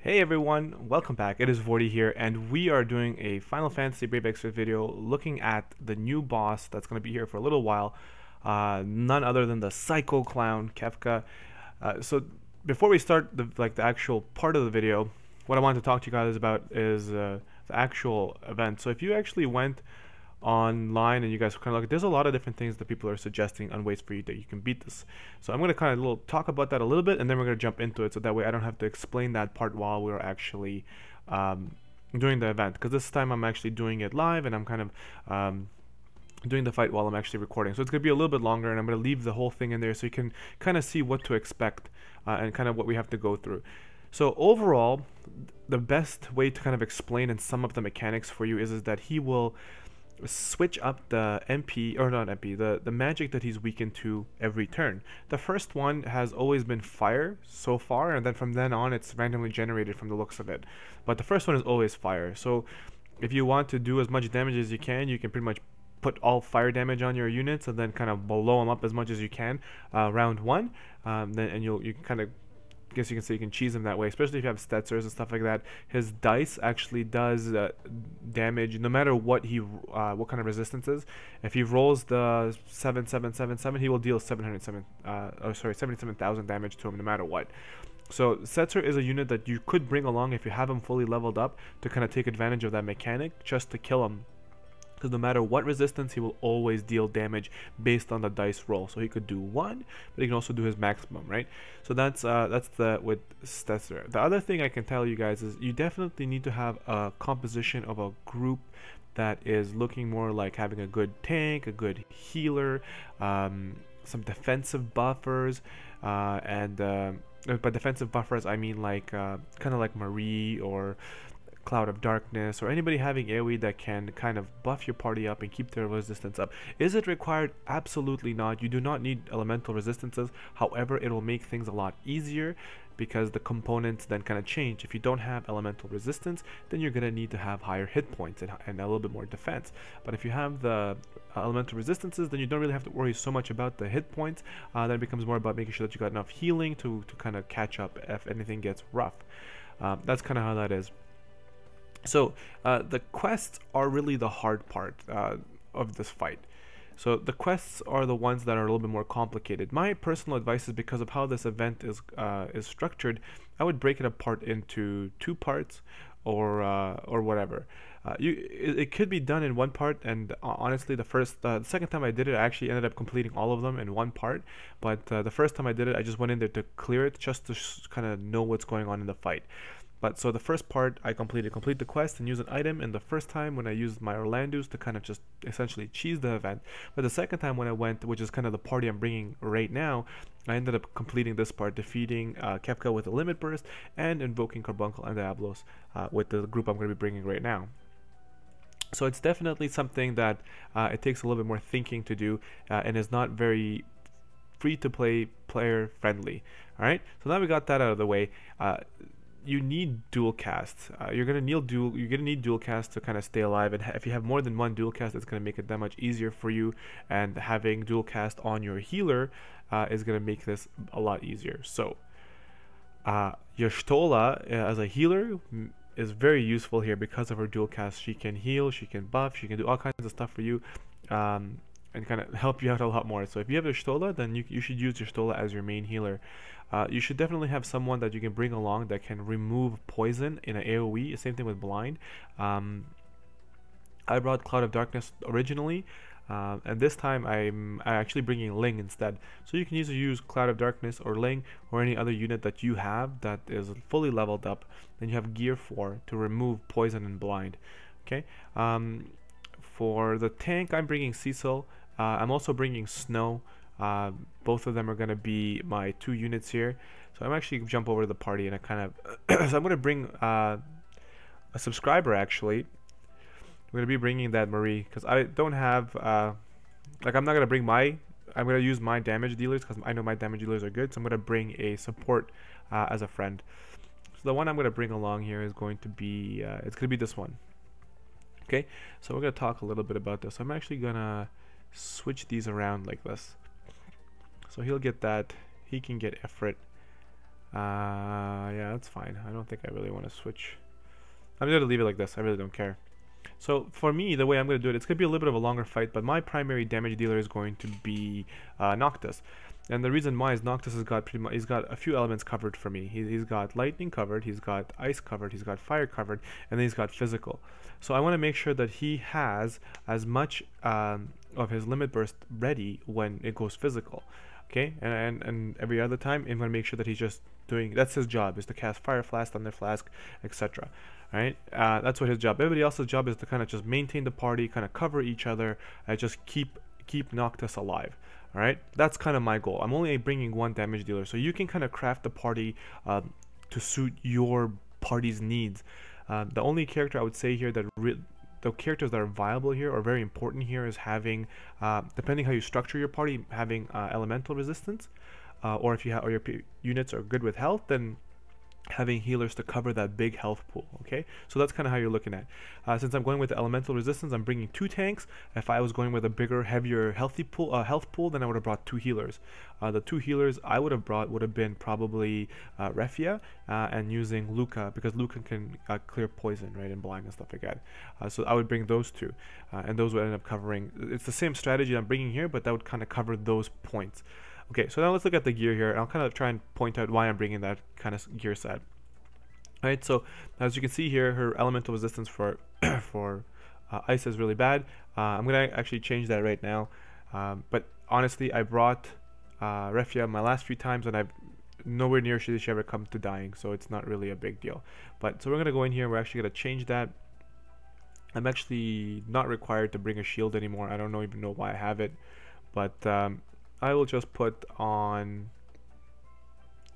Hey everyone, welcome back. It is Vortie here, and we are doing a Final Fantasy Brave Extra video looking at the new boss that's going to be here for a little while. None other than the Psycho Clown Kefka. So before we start the actual part of the video, what I wanted to talk to you guys about is the actual event. So if you actually went online and you guys kind of look, there's a lot of different things that people are suggesting on ways for you that you can beat this. So I'm going to kind of talk about that a little bit, and then we're going to jump into it, so that way I don't have to explain that part while we're actually doing the event, because this time I'm actually doing it live, and I'm kind of doing the fight while I'm actually recording. So it's going to be a little bit longer, and I'm going to leave the whole thing in there so you can kind of see what to expect and kind of what we have to go through. So overall, the best way to kind of explain and sum up the mechanics for you is that he will switch up the MP, or not MP, the magic that he's weakened to every turn. The first one has always been fire so far, and then from then on it's randomly generated from the looks of it. But the first one is always fire. So if you want to do as much damage as you can pretty much put all fire damage on your units and then kind of blow them up as much as you can round one, and you can kind of, guess you can say you can cheese him that way, especially if you have Stetzers and stuff like that. His dice actually does damage no matter what what kind of resistance is. If he rolls the 7777, he will deal 77,000 damage to him no matter what. So Setzer is a unit that you could bring along if you have him fully leveled up to kind of take advantage of that mechanic just to kill him, because no matter what resistance, he will always deal damage based on the dice roll. So he could do 1, but he can also do his maximum, right? So that's the with Stetzer. The other thing I can tell you guys is you definitely need to have a composition of a group that is looking more like having a good tank, a good healer, some defensive buffers, and by defensive buffers I mean like kind of like Marie or Cloud of Darkness, or anybody having AoE that can kind of buff your party up and keep their resistance up. Is it required? Absolutely not. You do not need elemental resistances. However, it will make things a lot easier because the components then kind of change. If you don't have elemental resistance, then you're going to need to have higher hit points and a little bit more defense. But if you have the elemental resistances, then you don't really have to worry so much about the hit points. Then it becomes more about making sure that you got enough healing to kind of catch up if anything gets rough. That's kind of how that is. So the quests are really the hard part of this fight. So the quests are the ones that are a little bit more complicated. My personal advice is, because of how this event is structured, I would break it apart into 2 parts or whatever. It could be done in 1 part, and honestly the second time I did it, I actually ended up completing all of them in 1 part. But the first time I did it, I just went in there to clear it just to kind of know what's going on in the fight. But so the first part I complete the quest and use an item, and the first time when I used my Orlando's to kind of just essentially cheese the event. But the second time when I went, which is kind of the party I'm bringing right now, I ended up completing this part, defeating Kefka with a limit burst and invoking Carbuncle and Diablos with the group I'm going to be bringing right now. So it's definitely something that it takes a little bit more thinking to do, and is not very free to play player friendly. All right, so now we got that out of the way. You need dual casts. You're gonna need dual casts to kind of stay alive, and if you have more than 1 dual cast, it's gonna make it that much easier for you. And having dual cast on your healer is gonna make this a lot easier. So your Stola as a healer is very useful here because of her dual cast. She can heal, she can buff, she can do all kinds of stuff for you, and kind of help you out a lot more. So if you have your Stola, then you should use your Stola as your main healer. You should definitely have someone that you can bring along that can remove poison in an AoE. Same thing with blind. I brought Cloud of Darkness originally, and this time I'm actually bringing Ling instead. So you can either use Cloud of Darkness or Ling or any other unit that you have that is fully leveled up, then you have gear for to remove poison and blind. Okay. For the tank, I'm bringing Cecil. I'm also bringing Snow. Both of them are going to be my 2 units here. So I'm actually going to jump over to the party, and I kind of so I'm going to bring a subscriber. Actually, I'm going to be bringing that Marie, because I don't have like, I'm not going to bring I'm going to use my damage dealers because I know my damage dealers are good. So I'm going to bring a support as a friend. So the one I'm going to bring along here is going to be it's going to be this one. Okay, so we're going to talk a little bit about this. I'm actually going to switch these around like this. So he'll get that. He can get Efrit. Yeah, that's fine. I don't think I really want to switch. I'm going to leave it like this. I really don't care. So for me, the way I'm going to do it, it's going to be a little bit of a longer fight, but my primary damage dealer is going to be Noctis. And the reason why is Noctis has got pretty much, he's got a few elements covered for me. He's got lightning covered, he's got ice covered, he's got fire covered, and then he's got physical. So I want to make sure that he has as much of his limit burst ready when it goes physical. Okay, and every other time I'm going to make sure that he's just doing, that's his job, is to cast Fire Flask, Thunder Flask, etc. Alright, that's what his job. Everybody else's job is to kind of just maintain the party, kind of cover each other, and just keep Noctis alive. Alright, that's kind of my goal. I'm only bringing one damage dealer, so you can kind of craft the party to suit your party's needs. The only character I would say here that the characters that are viable here or very important here is having, depending how you structure your party, having elemental resistance, or if you have, or your units are good with health, then having healers to cover that big health pool. Okay, so that's kind of how you're looking at. Since I'm going with the elemental resistance, I'm bringing 2 tanks. If I was going with a bigger, heavier health pool, then I would have brought 2 healers. The 2 healers I would have brought would have been probably Refia and using Luca, because Luca can clear poison, right, and blind and stuff like that. So I would bring those 2, and those would end up covering. It's the same strategy I'm bringing here, but that would kind of cover those points. Okay, so now let's look at the gear here, and I'll kind of try and point out why I'm bringing that kind of gear set. Alright, so as you can see here, her elemental resistance for ice is really bad. I'm going to actually change that right now. But honestly, I brought Refia my last few times, and I've nowhere near she ever come to dying, so it's not really a big deal. But so we're going to go in here, we're actually going to change that. I'm actually not required to bring a shield anymore. I don't even know why I have it, but I will just put on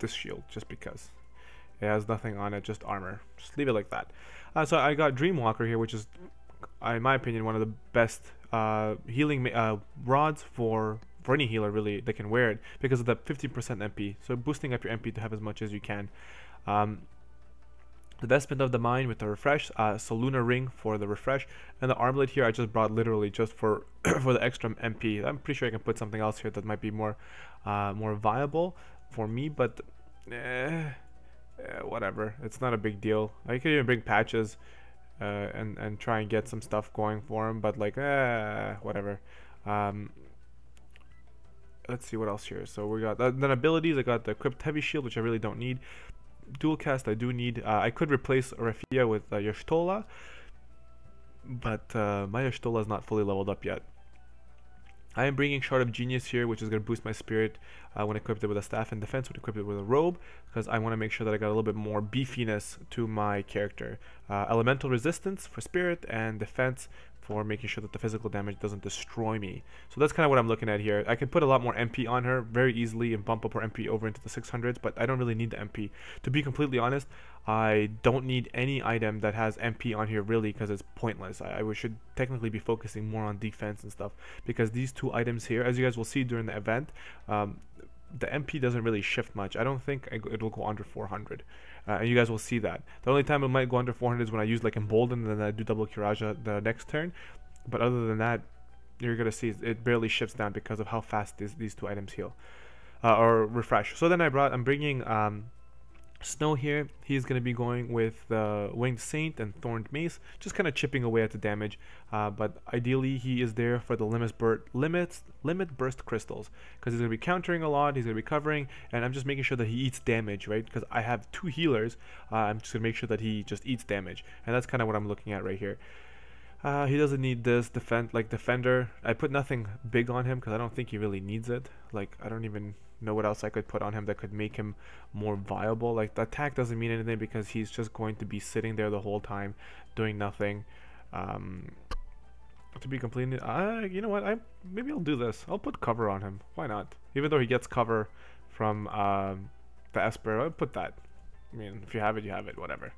this shield just because it has nothing on it, just armor. Just leave it like that. So I got Dreamwalker here, which is, in my opinion, one of the best healing rods for any healer really that can wear it, because of the 15% MP. So boosting up your MP to have as much as you can. The Vestment of the Mind with the refresh, Soluna Ring for the refresh, and the armlet here I just brought literally just for for the extra MP. I'm pretty sure I can put something else here that might be more viable for me, but whatever. It's not a big deal. I could even bring patches and try and get some stuff going for him, but like whatever. Let's see what else here. So we got then abilities. I got the equipped heavy shield, which I really don't need. Dual cast I do need. I could replace Refia with Y'shtola, but my Y'shtola is not fully leveled up yet. I am bringing Shard of Genius here, which is going to boost my spirit when equipped it with a staff and defense, when equipped it with a robe, because I want to make sure that I got a little bit more beefiness to my character. Elemental resistance for spirit and defense for making sure that the physical damage doesn't destroy me. So that's kind of what I'm looking at here. I can put a lot more MP on her very easily and bump up her MP over into the 600s, but I don't really need the MP. To be completely honest, I don't need any item that has MP on here really, because it's pointless. I should technically be focusing more on defense and stuff, because these 2 items here, as you guys will see during the event, the MP doesn't really shift much. I don't think it will go under 400. And you guys will see that. The only time it might go under 400 is when I use like Embolden, and then I do double Kiraja the next turn. But other than that, you're going to see it barely shifts down because of how fast these 2 items heal. Or refresh. So then I'm bringing Snow here. He's going to be going with the Winged Saint and Thorned Mace, just kind of chipping away at the damage. But ideally, he is there for the limit burst crystals, because he's going to be countering a lot. He's going to be covering, and I'm just making sure that he eats damage, right? Because I have 2 healers. I'm just going to make sure that he just eats damage, and that's kind of what I'm looking at right here. He doesn't need this defender. I put nothing big on him because I don't think he really needs it. Like, I don't even know what else I could put on him that could make him more viable. Like, the attack doesn't mean anything because he's just going to be sitting there the whole time doing nothing. To be completely, you know what? Maybe I'll do this. I'll put cover on him. Why not? Even though he gets cover from the Esper, I'll put that. I mean, if you have it, you have it. Whatever.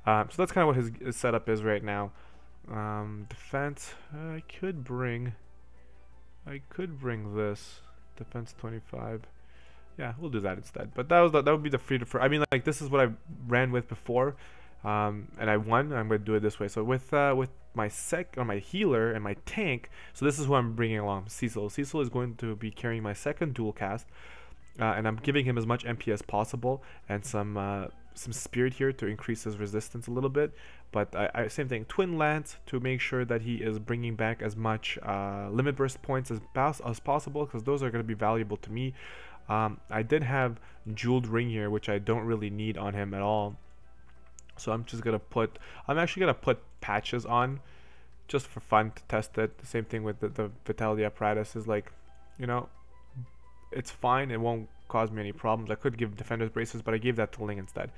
So that's kind of what his setup is right now. Defense. I could bring this. Defense 25. Yeah, we'll do that instead. But that would be the free to. I mean, like, this is what I ran with before, and I won. I'm going to do it this way. So with my healer and my tank. So this is who I'm bringing along. Cecil. Cecil is going to be carrying my second dual cast. and I'm giving him as much MP as possible and some spirit here to increase his resistance a little bit. But same thing, Twin Lance to make sure that he is bringing back as much limit burst points as possible, because those are going to be valuable to me. I did have Jeweled Ring here, which I don't really need on him at all. So I'm actually gonna put patches on just for fun to test it. The same thing with the Vitality Apparatus is like, you know, it's fine. It won't cause me any problems. I could give Defender's Braces, but I gave that to Ling instead.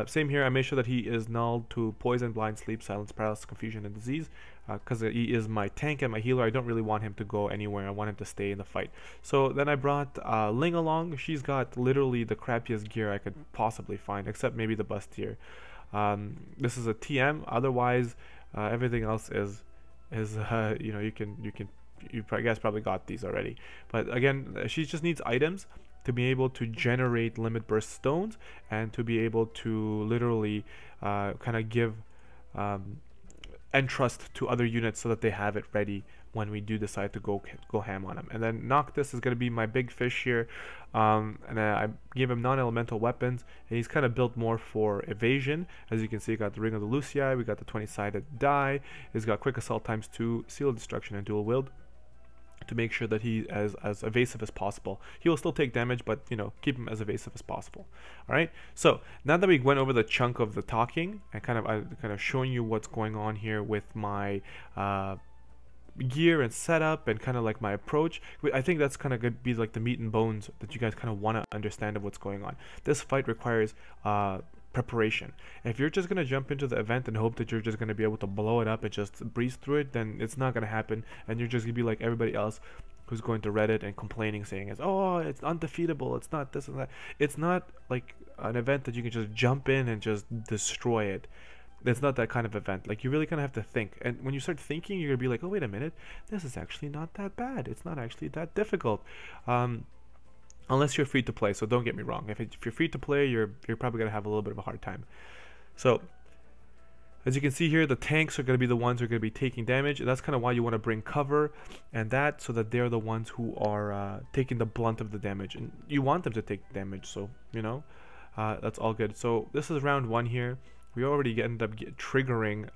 Same here. I made sure that he is null to Poison, Blind, Sleep, Silence, Paralysis, Confusion, and Disease, because he is my tank and my healer. I don't really want him to go anywhere. I want him to stay in the fight. So then I brought Ling along. She's got literally the crappiest gear I could possibly find, except maybe the Bustier. This is a TM. Otherwise, everything else is you know, you guys probably got these already. But again, she just needs items to be able to generate limit burst stones and to be able to literally kind of give entrust to other units so that they have it ready when we do decide to go ham on them. And then Noctis is going to be my big fish here, and I gave him non-elemental weapons, and he's kind of built more for evasion. As you can see, got the Ring of the Lucii, we got the 20-sided die, he's got quick assault ×2, seal of destruction, and dual wield, to make sure that he as evasive as possible. He will still take damage, but you know, keep him as evasive as possible. All right. So now that we went over the chunk of the talking and kind of showing you what's going on here with my gear and setup and kind of like my approach, I think that's kind of going to be like the meat and bones that you guys kind of want to understand of what's going on. This fight requires preparation. If you're just going to jump into the event and hope that you're just going to be able to blow it up and just breeze through it, then it's not going to happen, and you're just going to be like everybody else who's going to Reddit and complaining, saying, oh, it's undefeatable, it's not this and that. It's not like an event that you can just jump in and just destroy it. It's not that kind of event. Like, you really kind of have to think, and when you start thinking, you're going to be like, oh, wait a minute, this is actually not that bad, it's not actually that difficult. Unless you're free to play, so don't get me wrong. If you're free to play, you're probably going to have a little bit of a hard time. So, as you can see here, the tanks are going to be the ones who are going to be taking damage. And that's kind of why you want to bring cover and that, so that they're the ones who are taking the blunt of the damage. And you want them to take damage, so, you know, that's all good. So, this is round 1 here. We already ended up triggering,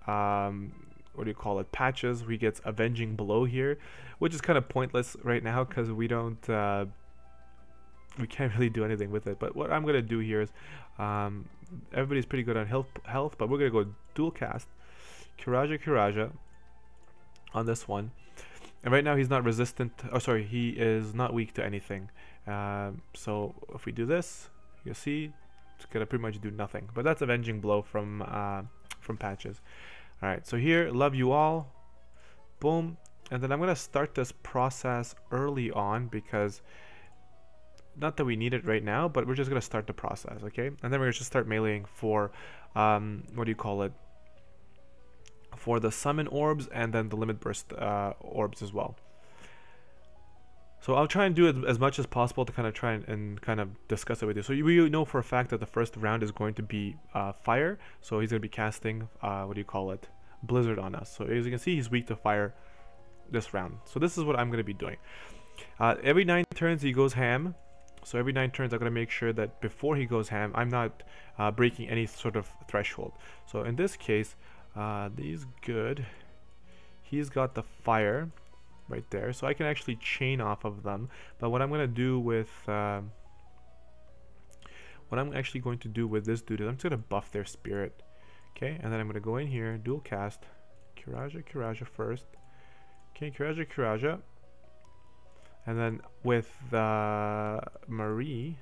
what do you call it, patches. We get Avenging Blow here, which is kind of pointless right now because we don't... we can't really do anything with it. But what I'm going to do here is, everybody's pretty good on health, but we're going to go dual cast Kiraja on this one. And right now he's not resistant, oh sorry, he is not weak to anything. So if we do this, you'll see it's going to pretty much do nothing. But that's Avenging Blow from patches. Alright, so here, love you all. Boom. And then I'm going to start this process early on because... not that we need it right now, but we're just going to start the process, okay? And then we're going to just start meleeing for, what do you call it? For the summon orbs and then the limit burst orbs as well. So I'll try and do it as much as possible to kind of try and kind of discuss it with you. So we know for a fact that the first round is going to be fire. So he's going to be casting, what do you call it? Blizzard on us. So as you can see, he's weak to fire this round. So this is what I'm going to be doing. Every 9 turns he goes ham. So every 9 turns I'm going to make sure that before he goes ham, I'm not breaking any sort of threshold. So in this case, these good. He's got the fire right there. So I can actually chain off of them. But what I'm going to do with... what I'm actually going to do with this dude is I'm just going to buff their spirit. Okay, and then I'm going to go in here, dual cast. Kiraja first. Okay, Kiraja. And then with Marie,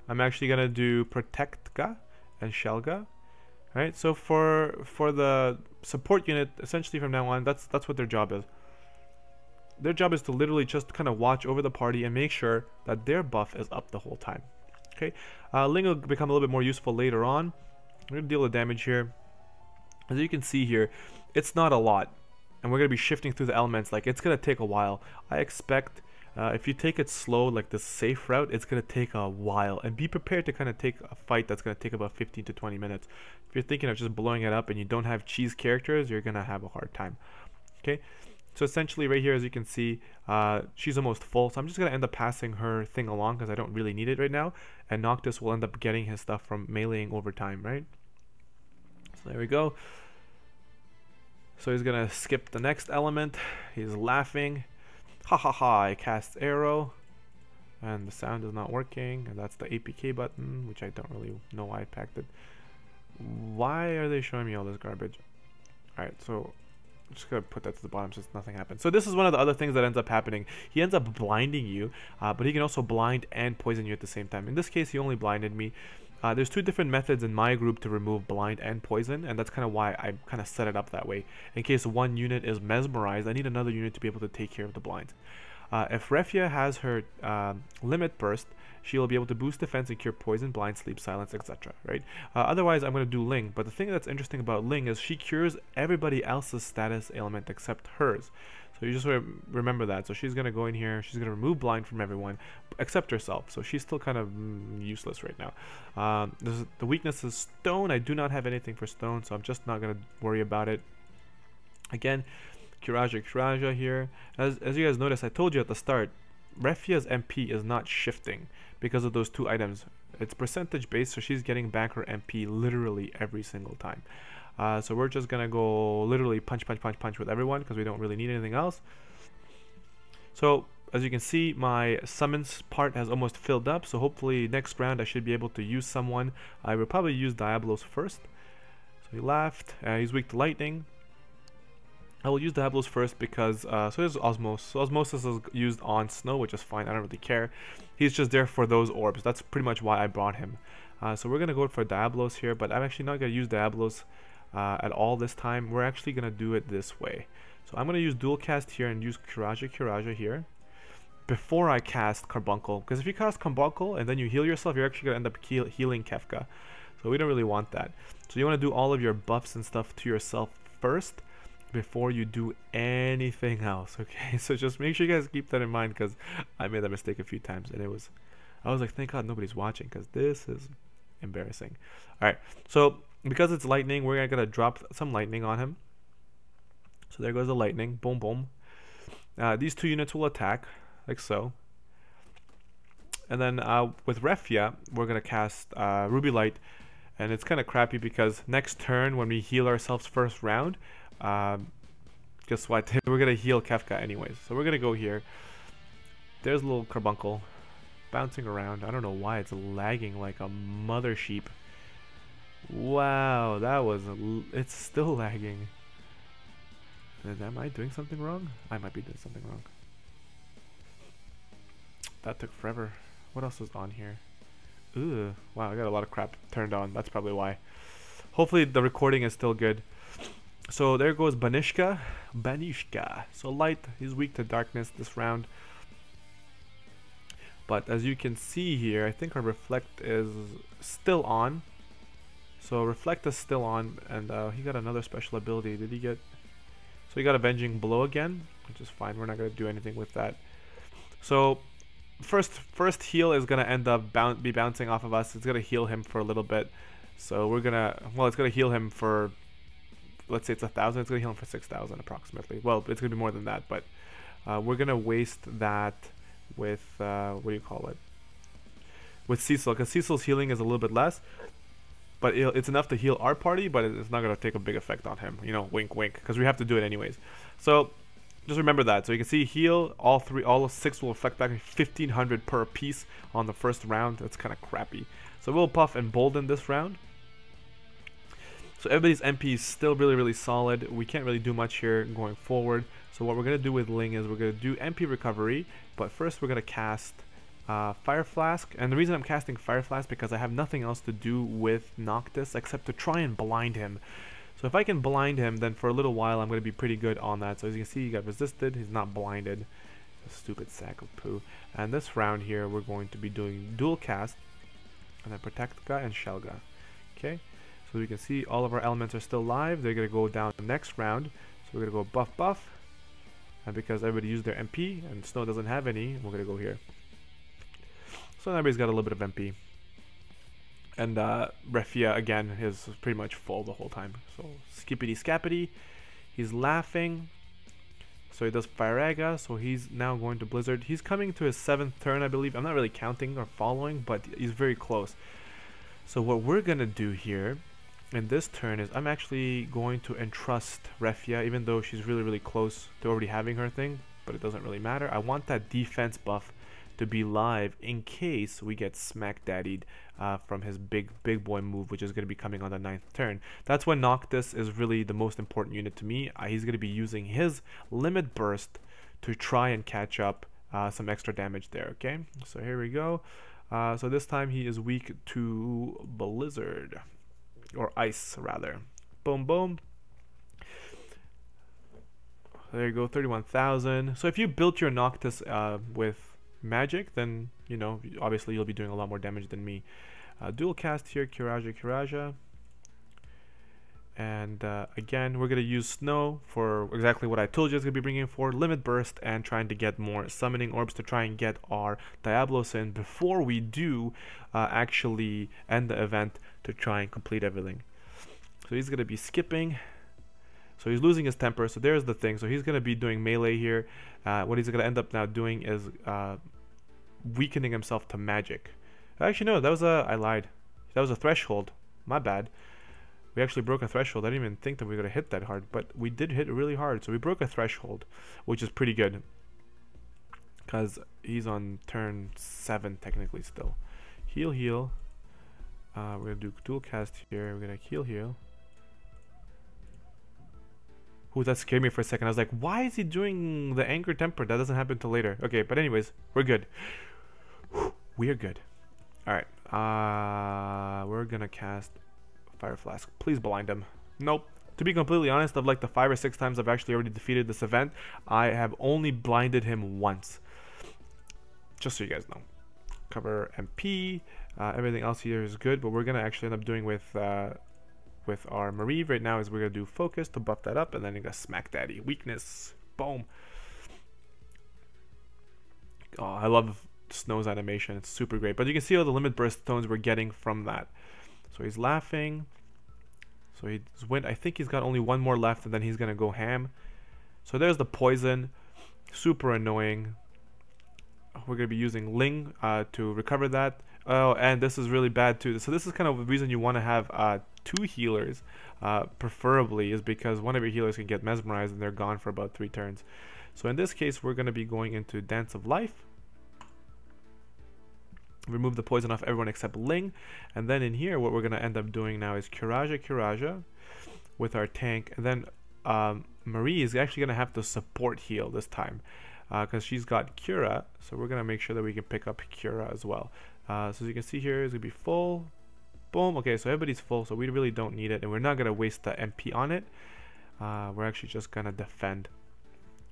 I'm actually gonna do Protectka and Shelga. Right. So for the support unit, essentially from now on, that's what their job is. Their job is to literally just kind of watch over the party and make sure that their buff is up the whole time. Okay. Ling will become a little bit more useful later on. I'm gonna deal with damage here. As you can see here, it's not a lot, and we're gonna be shifting through the elements. Like, it's gonna take a while. I expect. If you take it slow, like the safe route, it's going to take a while. And be prepared to kind of take a fight that's going to take about 15 to 20 minutes. If you're thinking of just blowing it up and you don't have cheese characters, you're going to have a hard time. Okay, So essentially right here, as you can see, she's almost full. So I'm just going to end up passing her thing along because I don't really need it right now. And Noctis will end up getting his stuff from meleeing over time, right? So there we go. So he's going to skip the next element. He's laughing. Ha ha ha, I cast arrow. And the sound is not working. And that's the APK button, which I don't really know why I packed it. Why are they showing me all this garbage? Alright, so I'm just gonna put that to the bottom since nothing happened. So this is one of the other things that ends up happening. He ends up blinding you, but he can also blind and poison you at the same time. In this case, he only blinded me. There's two different methods in my group to remove blind and poison, and that's kind of why I kind of set it up that way. In case one unit is mesmerized, I need another unit to be able to take care of the blinds. If Refia has her limit burst, she will be able to boost defense and cure poison, blind, sleep, silence, etc. Right? Otherwise, I'm going to do Ling. But the thing that's interesting about Ling is she cures everybody else's status ailment except hers. So you just remember that. So she's going to go in here. She's going to remove blind from everyone except herself. So she's still kind of useless right now. The weakness is stone. I do not have anything for stone, so I'm just not going to worry about it. Again, Kiraja here. As you guys notice, I told you at the start, Refia's MP is not shifting because of those two items. It's percentage based, so she's getting back her MP literally every single time. So we're just gonna go literally punch with everyone because we don't really need anything else. So as you can see, my summons part has almost filled up, so hopefully next round I should be able to use someone. I will probably use Diablos first. So he laughed. He's weak to lightning. I will use Diablos first because, so there's Osmos. So Osmosis is used on Snow, which is fine, I don't really care. He's just there for those orbs, that's pretty much why I brought him. So we're going to go for Diablos here, but I'm actually not going to use Diablos at all this time. We're actually going to do it this way. So I'm going to use Dual Cast here and use Kiraja here before I cast Carbuncle. Because if you cast Carbuncle and then you heal yourself, you're actually going to end up healing Kefka. So we don't really want that. So you want to do all of your buffs and stuff to yourself first before you do anything else, okay? So just make sure you guys keep that in mind because I made that mistake a few times and I was like, thank God nobody's watching because this is embarrassing. Alright, so because it's lightning, we're gonna drop some lightning on him. So there goes the lightning, boom boom. These two units will attack like so, and then with Refia we're gonna cast Ruby Light, and it's kind of crappy because next turn when we heal ourselves first round, guess what? We're gonna heal Kefka anyways. So we're gonna go here. There's a little Carbuncle bouncing around. I don't know why it's lagging like a mother sheep. Wow, that was it's still lagging. Am I doing something wrong? I might be doing something wrong. That took forever. What else is on here? Ooh, wow, I got a lot of crap turned on. That's probably why. Hopefully the recording is still good. So there goes Banishka. So light, he's weak to darkness this round. But as you can see here, I think our Reflect is still on. So Reflect is still on, and he got another special ability. Did he get... So he got Avenging Blow again, which is fine. We're not going to do anything with that. So first heal is going to end up be bouncing off of us. It's going to heal him for a little bit. So we're going to... Well, it's going to heal him for... Let's say it's 1,000. It's going to heal him for 6,000 approximately. Well, it's going to be more than that, but we're going to waste that with... what do you call it? With Cecil, because Cecil's healing is a little bit less. But it's enough to heal our party, but it's not going to take a big effect on him. You know, wink, wink, because we have to do it anyways. So just remember that. So you can see heal, all 6 will affect back 1,500 per piece on the first round. That's kind of crappy. So we'll buff Embolden this round. So everybody's MP is still really, really solid. We can't really do much here going forward. So what we're going to do with Ling is we're going to do MP recovery, but first we're going to cast... Fire Flask, and the reason I'm casting Fire Flask because I have nothing else to do with Noctis except to try and blind him. So if I can blind him, then for a little while I'm going to be pretty good on that. So as you can see, he got resisted, he's not blinded. A stupid sack of poo. And this round here we're going to be doing Dual Cast and then Protectka and Shelga. Okay, so you can see all of our elements are still live. They're going to go down the next round. So we're going to go buff buff, and because everybody used their MP and Snow doesn't have any, we're going to go here. So everybody's got a little bit of MP. And Refia, again, is pretty much full the whole time. So skippity scappity. He's laughing. So he does Firaga, so he's now going to Blizzard. He's coming to his 7th turn, I believe. I'm not really counting or following, but he's very close. So what we're going to do here in this turn is I'm actually going to entrust Refia, even though she's really, really close to already having her thing, but it doesn't really matter. I want that defense buff to be live in case we get smack daddied from his big boy move, which is going to be coming on the 9th turn. That's when Noctis is really the most important unit to me. He's going to be using his limit burst to try and catch up some extra damage there. Okay, so here we go. So this time he is weak to Blizzard, or Ice rather. Boom, boom. There you go, 31,000. So if you built your Noctis with magic, then, you know, obviously you'll be doing a lot more damage than me. Dual cast here, Kiraja. And again, we're going to use Snow for exactly what I told you it's going to be bringing for Limit Burst and trying to get more Summoning Orbs to try and get our Diablos in before we do actually end the event to try and complete everything. So he's going to be skipping. So he's losing his temper. So there's the thing. So he's going to be doing melee here. What he's going to end up now doing is weakening himself to magic. Actually, no, that was I lied. That was a threshold. My bad. We actually broke a threshold. I didn't even think that we were going to hit that hard, but we did hit really hard. So we broke a threshold, which is pretty good. Because he's on turn 7 technically still. Heal. We're going to do dual cast here. We're going to heal. Ooh, that scared me for a second. I was like, why is he doing the Anger Temper? That doesn't happen till later. Okay, but anyways, we're good. We're good. Alright. We're going to cast Fire Flask. Please blind him. Nope. To be completely honest, of like the 5 or 6 times I've actually already defeated this event, I have only blinded him once. Just so you guys know. Cover MP. Everything else here is good, but we're going to actually end up doing with our Marie right now is we're going to do Focus to buff that up, and then you got Smack Daddy. Weakness. Boom. Oh, I love Snow's animation. It's super great. But you can see all the Limit Burst tones we're getting from that. So he's laughing. So he's went. I think he's got only one more left, and then he's gonna go ham. So there's the poison. Super annoying. We're gonna be using Ling to recover that. Oh, and this is really bad too. So this is kind of the reason you want to have 2 healers, preferably, is because one of your healers can get mesmerized and they're gone for about 3 turns. So in this case, we're gonna be going into Dance of Life. Remove the poison off everyone except Ling, and then in here what we're going to end up doing now is Kiraja with our tank, and then Marie is actually going to have to support heal this time because she's got Cura, so we're going to make sure that we can pick up Cura as well. So as you can see here, it's going to be full. Boom. Okay, so everybody's full, so we really don't need it, and we're not going to waste the MP on it. We're actually just going to defend.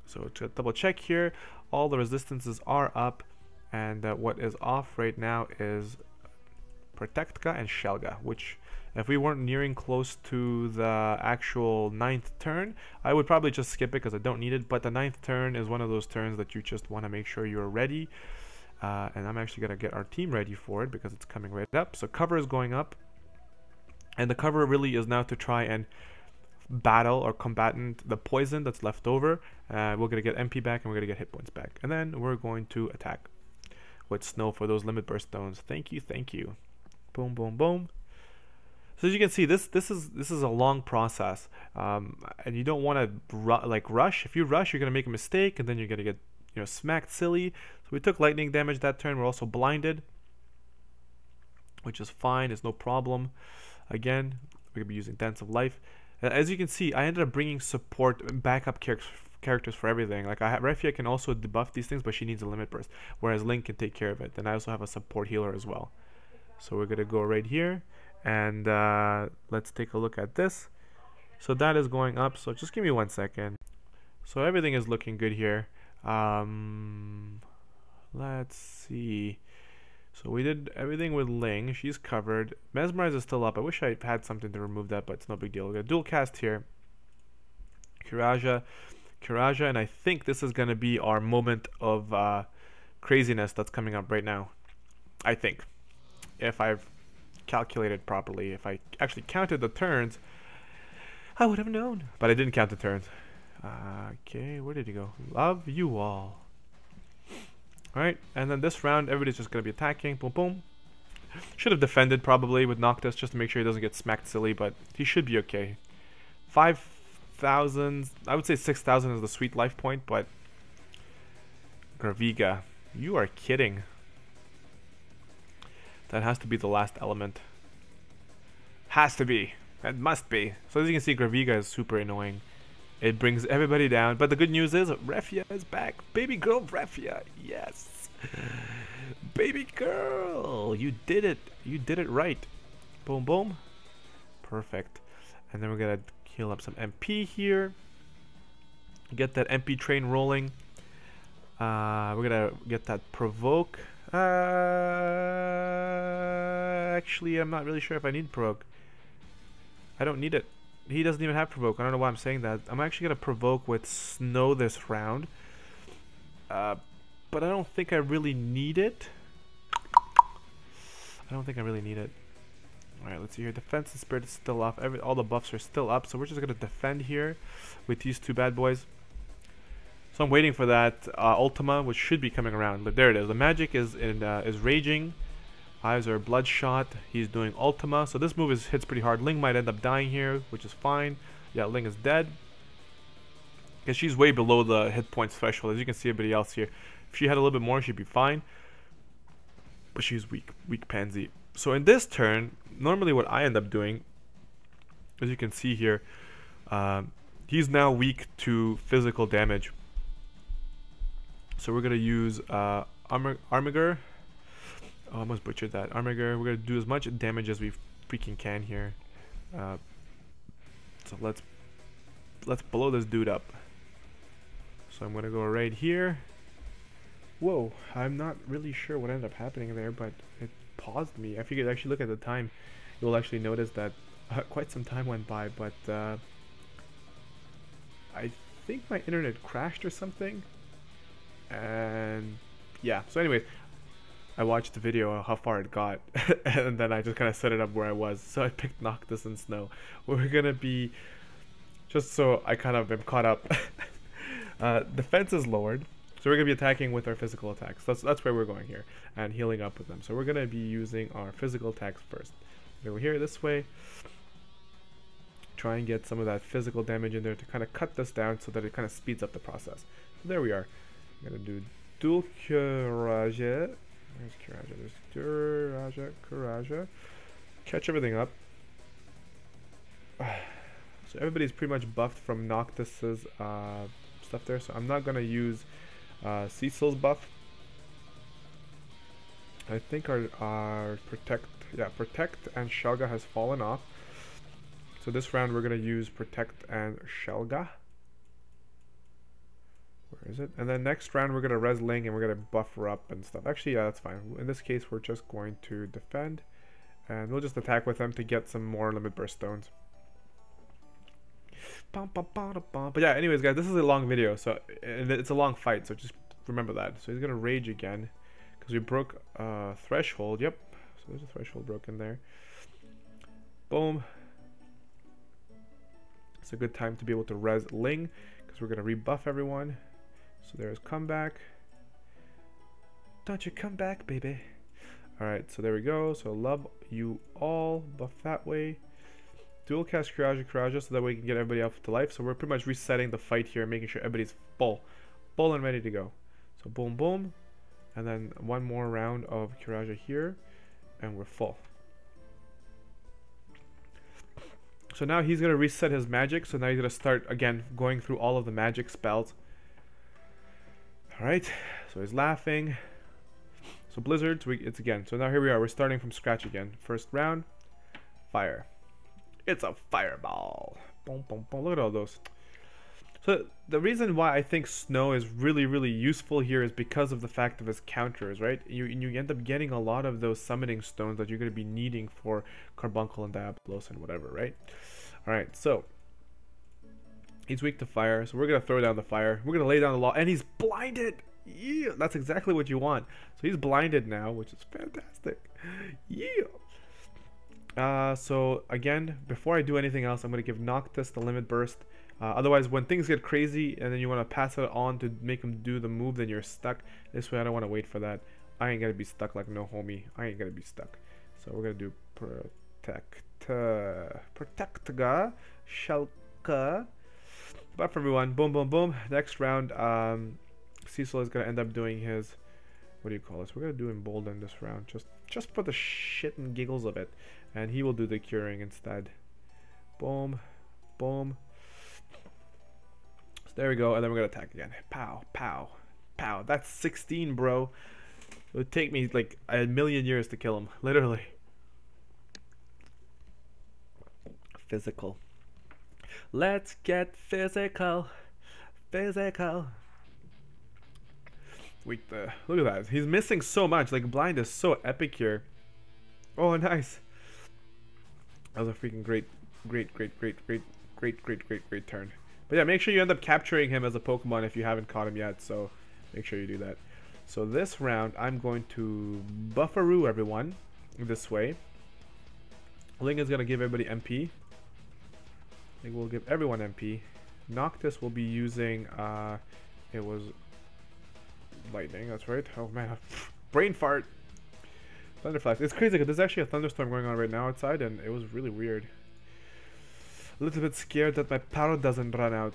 So to double check here, all the resistances are up. And what is off right now is Protectka and Shelga, which if we weren't nearing close to the actual 9th turn, I would probably just skip it because I don't need it. But the 9th turn is one of those turns that you just want to make sure you're ready. And I'm actually going to get our team ready for it because it's coming right up. So cover is going up. And the cover really is now to try and battle or combatant the poison that's left over. We're going to get MP back and we're going to get hit points back. And then we're going to attack with Snow for those Limit Burst stones. Thank you. Boom, boom, boom. So as you can see, this is a long process, and you don't want to rush. If you rush, you're gonna make a mistake, and then you're gonna get smacked silly. So we took lightning damage that turn. We're also blinded, which is fine. It's no problem. Again, we're gonna be using Dance of Life. As you can see, I ended up bringing support backup characters for everything. Like Refia can also debuff these things, but she needs a Limit Burst, whereas Link can take care of it. And I also have a support healer as well. So we're gonna go right here, and let's take a look at this. So that is going up, so just give me 1 second. So everything is looking good here. Let's see. So we did everything with Ling. She's covered. Mesmerize is still up. I wish I had something to remove that, but it's no big deal. We're gonna dual cast here. Kiraja, and I think this is gonna be our moment of craziness that's coming up right now. I think, if I've calculated properly, if I actually counted the turns, I would have known. But I didn't count the turns. Okay, where did he go? Love you all. Alright, and then this round, everybody's just going to be attacking. Boom, boom. Should have defended probably with Noctis just to make sure he doesn't get smacked silly, but he should be okay. 5,000, I would say 6,000 is the sweet life point, but Graviga, you are kidding. That has to be the last element. Has to be. It must be. So as you can see, Graviga is super annoying. It brings everybody down. But the good news is, Refia is back. Baby girl Refia. Yes. Baby girl. You did it. You did it right. Boom, boom. Perfect. And then we're going to heal up some MP here. Get that MP train rolling. We're going to get that provoke. Actually, I'm not really sure if I need provoke. I don't need it. He doesn't even have provoke. I don't know why I'm saying that. I'm actually going to provoke with snow this round. But I don't think I really need it. I don't think I really need it. Alright, let's see here. Defense and spirit is still up. All the buffs are still up. So we're just going to defend here with these two bad boys. So I'm waiting for that Ultima, which should be coming around. But there it is. The magic is raging. Eyes are bloodshot. He's doing Ultima. So this move hits pretty hard. Ling might end up dying here, which is fine. Yeah, Ling is dead. Because she's way below the hit points threshold. As you can see everybody else here. If she had a little bit more, she'd be fine. But she's weak. Weak pansy. So in this turn, normally what I end up doing, as you can see here, he's now weak to physical damage. So we're going to use Armiger. Oh, I almost butchered that. Armiger. We're going to do as much damage as we freaking can here. So let's blow this dude up. So I'm going to go right here. Whoa, I'm not really sure what ended up happening there, but it paused me. If you could actually look at the time, you'll actually notice that quite some time went by, but I think my internet crashed or something. And yeah, so anyways, I watched the video how far it got and then I just kind of set it up where I was. So I picked Noctis and Snow. We're gonna be, just so I kind of am caught up, defense is lowered, so we're gonna be attacking with our physical attacks. That's where we're going here, and healing up with them. So we're gonna be using our physical attacks first. Over here this way, try and get some of that physical damage in there to kind of cut this down so that it kind of speeds up the process. So there we are. I'm gonna do dual Courage. Where's Courage? There's Courage. Catch everything up. So everybody's pretty much buffed from Noctis's stuff there. So I'm not gonna use Cecil's buff. I think our protect and Shelga has fallen off. So this round we're gonna use protect and Shelga. Where is it? And then next round we're gonna res Ling and we're gonna buff her up and stuff. Actually, yeah, that's fine. In this case, we're just going to defend, and we'll just attack with them to get some more limit burst stones. But yeah, anyways, guys, this is a long video, so and it's a long fight, so just remember that. So he's gonna rage again because we broke threshold. Yep. So there's a threshold broken there. Boom. It's a good time to be able to res Ling because we're gonna rebuff everyone. So there's comeback. Don't you come back, baby. Alright, so there we go. So love you all. Buff that way. Dual cast Courage so that way we can get everybody up to life. So we're pretty much resetting the fight here and making sure everybody's full and ready to go. So boom, boom. And then one more round of Courage here. And we're full. So now he's going to reset his magic. So now he's going to start again going through all of the magic spells. Alright, so he's laughing. So Blizzard, it's again. So now here we are. We're starting from scratch again. First round, fire. It's a fireball. Boom, boom, boom. Look at all those. So the reason why I think Snow is really, really useful here is because of the fact of his counters, right? You end up getting a lot of those summoning stones that you're going to be needing for Carbuncle and Diabolos and whatever, right? Alright, so he's weak to fire, so we're going to throw down the fire. We're going to lay down the law, and he's blinded! Yeah, that's exactly what you want. So he's blinded now, which is fantastic. Yeah! So again, before I do anything else, I'm going to give Noctis the limit burst. Otherwise, when things get crazy and then you want to pass it on to make him do the move, then you're stuck. This way, I don't want to wait for that. I ain't gonna be stuck like no homie. I ain't gonna be stuck. So we're gonna do protectga, shalka. Buff everyone. Boom, boom, boom. Next round, Cecil is gonna end up doing his. What do you call this? We're gonna do embolden this round, just for the shit and giggles of it, and he will do the curing instead. Boom, boom. So there we go, and then we're gonna attack again. Pow, pow, pow. That's 16, bro. It would take me like a million years to kill him, literally. Physical. Let's get physical, physical. Wait, look at that. He's missing so much. Like, blind is so epic here. Oh, nice. That was a freaking great turn. But yeah, make sure you end up capturing him as a Pokemon if you haven't caught him yet. So make sure you do that. So this round, I'm going to Buffaroo everyone this way. Ling is going to give everybody MP. I think we'll give everyone MP. Noctis will be using, it was lightning, that's right. Oh man, brain fart. Thunderflash. It's crazy because there's actually a thunderstorm going on right now outside, and it was really weird. A little bit scared that my power doesn't run out.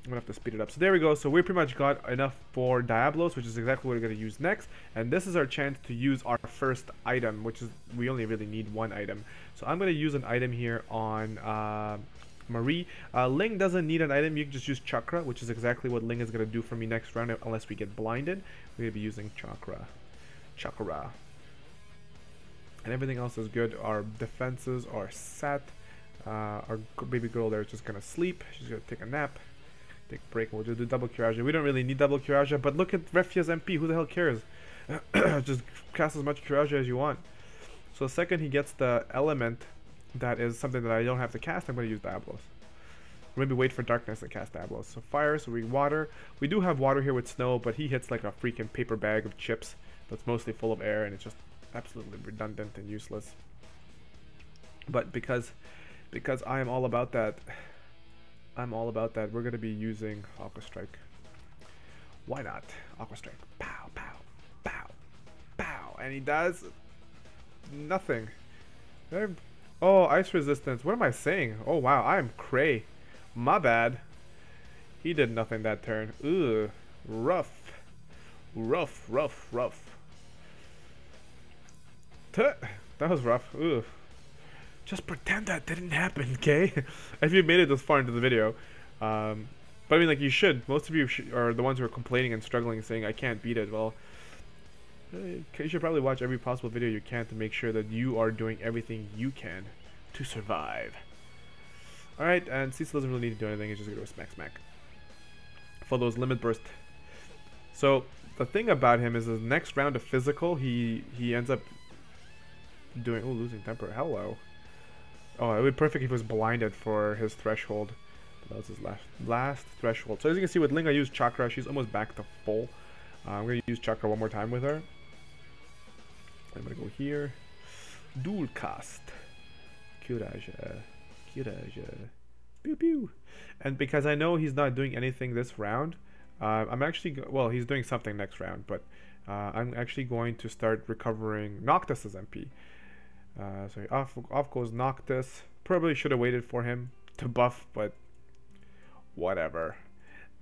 I'm gonna have to speed it up. So there we go. So we pretty much got enough for Diablos, which is exactly what we're gonna use next. And this is our chance to use our first item, which is we only really need one item. So I'm gonna use an item here on Marie. Ling doesn't need an item. You can just use Chakra, which is exactly what Ling is gonna do for me next round, unless we get blinded. We're gonna be using Chakra. And everything else is good. Our defenses are set. Our baby girl there is just gonna sleep. She's gonna take a nap. Take a break. We'll just do double Kiraja. We don't really need double Kiraja, but look at Refia's MP. Who the hell cares? Just cast as much Kiraja as you want. So the second he gets the element that is something that I don't have to cast, I'm going to use Diablos. Maybe wait for darkness and cast Diablos. So fire, so we water. We do have water here with snow, but he hits like a freaking paper bag of chips that's mostly full of air, and it's just absolutely redundant and useless. But because I am all about that, we're going to be using Aqua Strike. Why not? Aqua Strike. Pow, pow, pow, pow. And he does nothing. Oh, ice resistance. What am I saying? Oh, wow. I am cray. My bad. He did nothing that turn. Ugh. Rough. Rough, rough, rough. Tuh. That was rough. Ugh. Just pretend that didn't happen, okay? If you made it this far into the video. But I mean, like, you should. Most of you are the ones who are complaining and struggling, saying, I can't beat it. Well, you should probably watch every possible video you can to make sure that you are doing everything you can to survive. Alright, and Cecil doesn't really need to do anything. He's just going to go smack smack. For those limit burst. So, the thing about him is the next round of physical, he ends up doing... Oh, losing temper. Hello. Oh, it would be perfect if he was blinded for his threshold. But that was his last threshold. So as you can see with Ling, I used Chakra. She's almost back to full. I'm going to use Chakra one more time with her. I'm going to go here. Dual cast. Kiraja. Kiraja. Pew pew. And because I know he's not doing anything this round, I'm actually... Well, he's doing something next round, but I'm actually going to start recovering Noctis's MP. So off goes Noctis. Probably should have waited for him to buff, but whatever.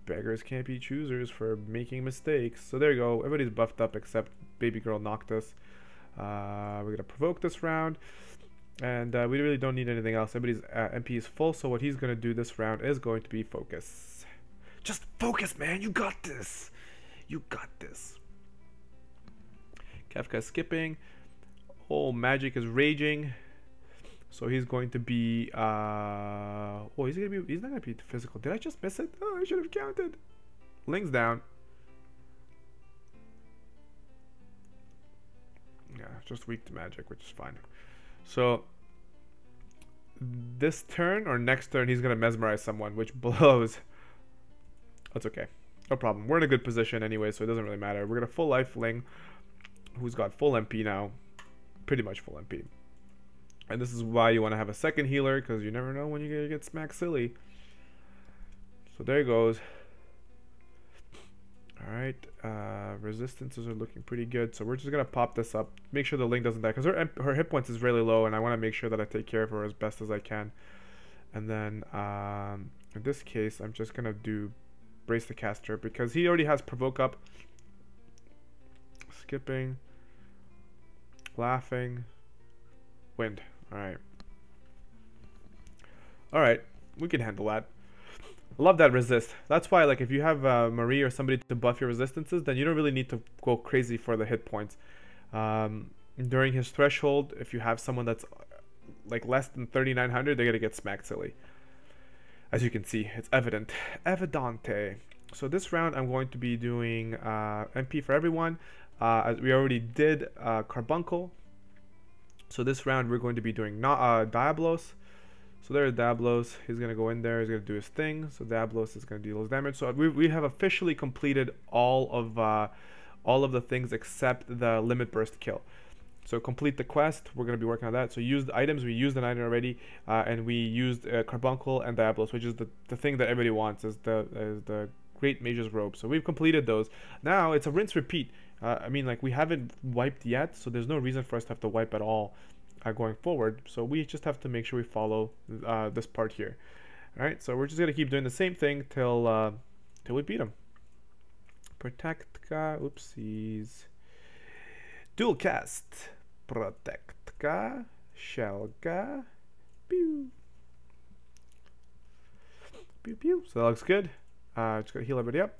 Beggars can't be choosers for making mistakes. So there you go. Everybody's buffed up except baby girl Noctis. We're going to provoke this round. And we really don't need anything else. Everybody's MP is full. So what he's going to do this round is going to be focus. Just focus, man. You got this. You got this. Kefka skipping. Oh, magic is raging. So he's going to be oh, he's not gonna be physical. Did I just miss it? Oh, I should have counted. Ling's down. Yeah, just weak to magic, which is fine. So this turn or next turn he's gonna mesmerize someone, which blows. That's okay. No problem. We're in a good position anyway, so it doesn't really matter. We're gonna full life Ling, who's got full MP now. Pretty much full MP. And this is why you want to have a second healer, because you never know when you're going to get smacked silly. So there he goes. Alright, resistances are looking pretty good. So we're just going to pop this up. Make sure the Ling doesn't die. Because her hit points is really low. And I want to make sure that I take care of her as best as I can. And then, in this case, I'm just going to do Brace the Caster. Because he already has Provoke up. Skipping. Laughing. Wind. Alright. Alright. We can handle that. I love that resist. That's why, like, if you have Marie or somebody to buff your resistances, then you don't really need to go crazy for the hit points. During his threshold, if you have someone that's like less than 3,900, they're gonna get smacked silly. As you can see, it's evident. Evidente. So this round, I'm going to be doing MP for everyone. As we already did Carbuncle. So this round, we're going to be doing Diablos. So there's Diablos. He's going to go in there. He's going to do his thing. So Diablos is going to deal his damage. So we have officially completed all of the things except the Limit Burst kill. So complete the quest. We're going to be working on that. So use the items. We used an item already. And we used Carbuncle and Diablos, which is the thing that everybody wants, is the Great Mage's Robe. So we've completed those. Now it's a rinse repeat. I mean, like, we haven't wiped yet, so there's no reason for us to have to wipe at all. Going forward, so we just have to make sure we follow this part here. All right, so we're just gonna keep doing the same thing till we beat him. Protectka, oopsies. Dual cast. Protectka, Shelga, pew, pew pew. So that looks good. Just gotta heal everybody up.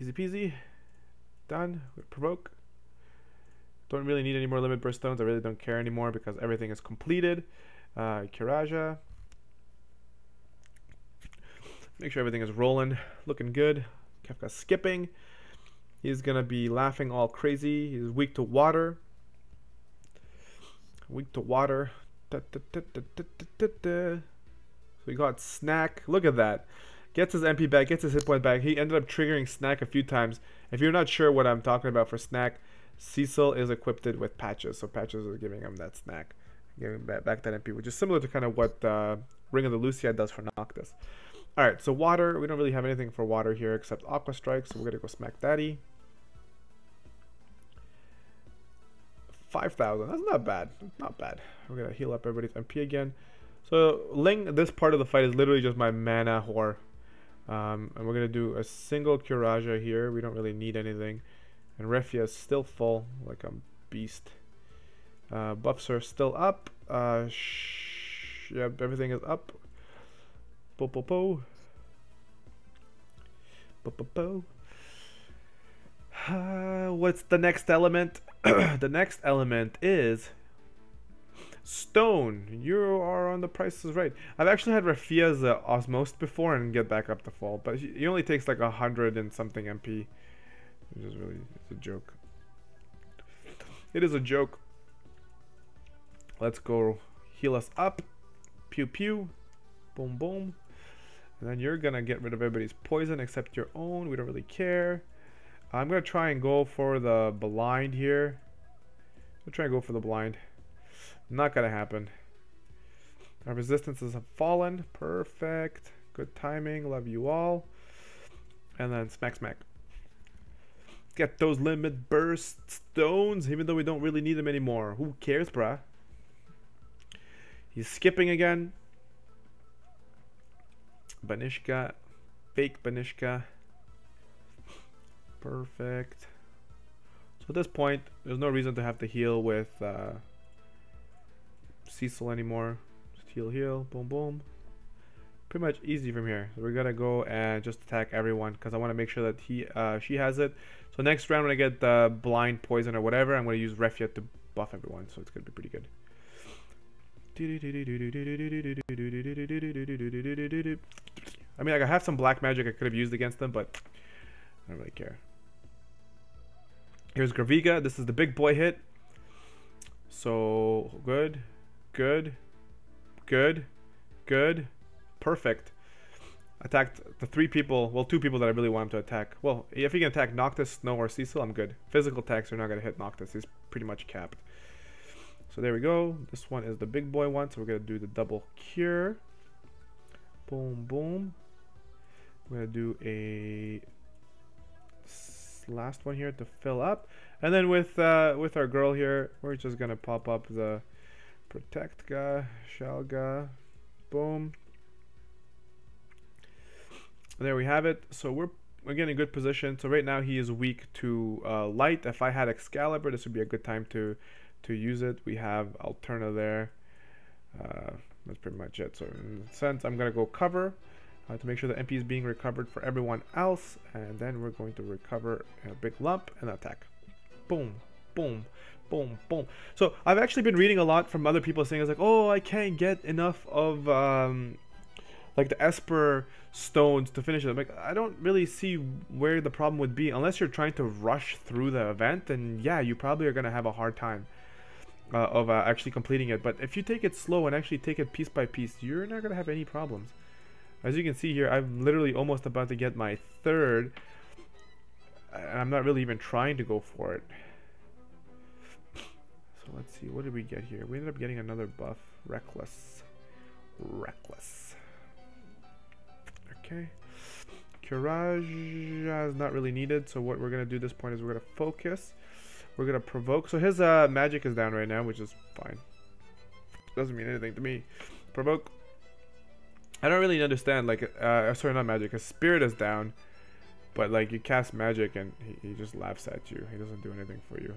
Easy peasy. Done. Provoke. Don't really need any more Limit Burst Stones. I really don't care anymore because everything is completed. Kiraja. Make sure everything is rolling. Looking good. Kefka skipping. He's going to be laughing all crazy. He's weak to water. Weak to water. So we got Snack. Look at that. Gets his MP back. Gets his hit point back. He ended up triggering Snack a few times. If you're not sure what I'm talking about for Snack, Cecil is equipped with Patches, so Patches is giving him that snack, giving back that MP, which is similar to kind of what Ring of the Lucia does for Noctis. Alright, so water, we don't really have anything for water here except Aqua Strike, so we're going to go smack Daddy. 5,000, that's not bad, not bad. We're going to heal up everybody's MP again. So Ling, this part of the fight is literally just my mana whore. And we're going to do a single Kiraja here, we don't really need anything. And Refia is still full, like a beast. Buffs are still up. Yep, everything is up. Po po po. Po po po. What's the next element? The next element is Stone. You are on the Price is Right. I've actually had Refia's Osmosis before and get back up to full, but he only takes like 100 and something MP. Which is really, it's a joke. It is a joke. Let's go heal us up. Pew pew. Boom boom. And then you're gonna get rid of everybody's poison except your own. We don't really care. I'm gonna try and go for the blind here. I'll try and go for the blind. Not gonna happen. Our resistances have fallen. Perfect. Good timing. Love you all. And then smack smack. Get those Limit Burst Stones, even though we don't really need them anymore. Who cares, bruh? He's skipping again. Banishka. Fake Banishka. Perfect. So at this point, there's no reason to have to heal with Cecil anymore. Just heal, heal. Boom, boom. Pretty much easy from here. So we're gonna go and just attack everyone because I want to make sure that she has it. So next round when I get the blind poison or whatever, I'm gonna use Refia to buff everyone. So it's gonna be pretty good. I mean, like, I have some black magic I could have used against them, but I don't really care. Here's Graviga. This is the big boy hit. So good, good, good, good. Perfect. Attacked the 3 people, well, 2 people that I really want him to attack. Well, if he can attack Noctis, Snow, or Cecil, I'm good. Physical attacks are not going to hit Noctis. He's pretty much capped. So there we go. This one is the big boy one, so we're going to do the double cure. Boom, boom. I'm gonna do a last one here to fill up, and then with our girl here, we're just gonna pop up the protect ga, shell ga, boom. There we have it. So we're getting a good position. So right now he is weak to light. If I had Excalibur, this would be a good time to use it. We have Alterna there. That's pretty much it. So in a sense, I'm gonna go cover to make sure the MP is being recovered for everyone else, and then we're going to recover a big lump and attack. Boom, boom, boom, boom. So I've actually been reading a lot from other people saying it's like, oh, I can't get enough of like the Esper stones to finish it. I'm like, I don't really see where the problem would be unless you're trying to rush through the event, and yeah, you probably are gonna have a hard time of actually completing it. But if you take it slow and actually take it piece by piece, you're not gonna have any problems. As you can see here, I'm literally almost about to get my third, and I'm not really even trying to go for it. So let's see, what did we get here? We ended up getting another buff, Reckless. Okay, Courage is not really needed, so what we're gonna do at this point is we're gonna focus. We're gonna provoke. So his magic is down right now, which is fine. Doesn't mean anything to me. Provoke. I don't really understand, like, sorry, not magic. His spirit is down, but like you cast magic and he just laughs at you. He doesn't do anything for you.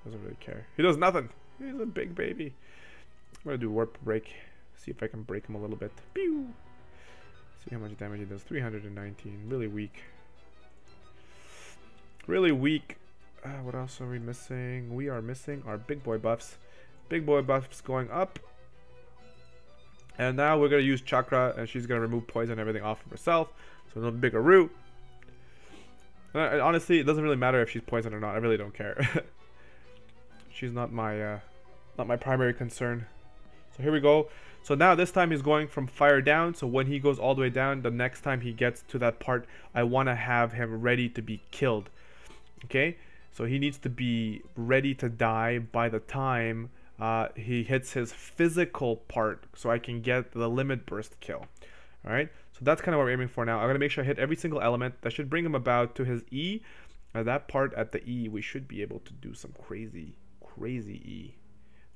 Doesn't really care. He does nothing. He's a big baby. I'm gonna do warp break. See if I can break him a little bit. Pew! See how much damage he does. 319. Really weak. Really weak. What else are we missing? We are missing our big boy buffs. Big boy buffs going up. And now we're going to use Chakra, and she's going to remove poison and everything off of herself. So no bigger root. And honestly, it doesn't really matter if she's poisoned or not. I really don't care. She's not my primary concern. So here we go. So now this time he's going from fire down. So when he goes all the way down, the next time he gets to that part, I want to have him ready to be killed. Okay? So he needs to be ready to die by the time he hits his physical part, so I can get the limit burst kill. Alright, so that's kind of what we're aiming for now. I'm going to make sure I hit every single element. That should bring him about to his E. That part at the E, we should be able to do some crazy E.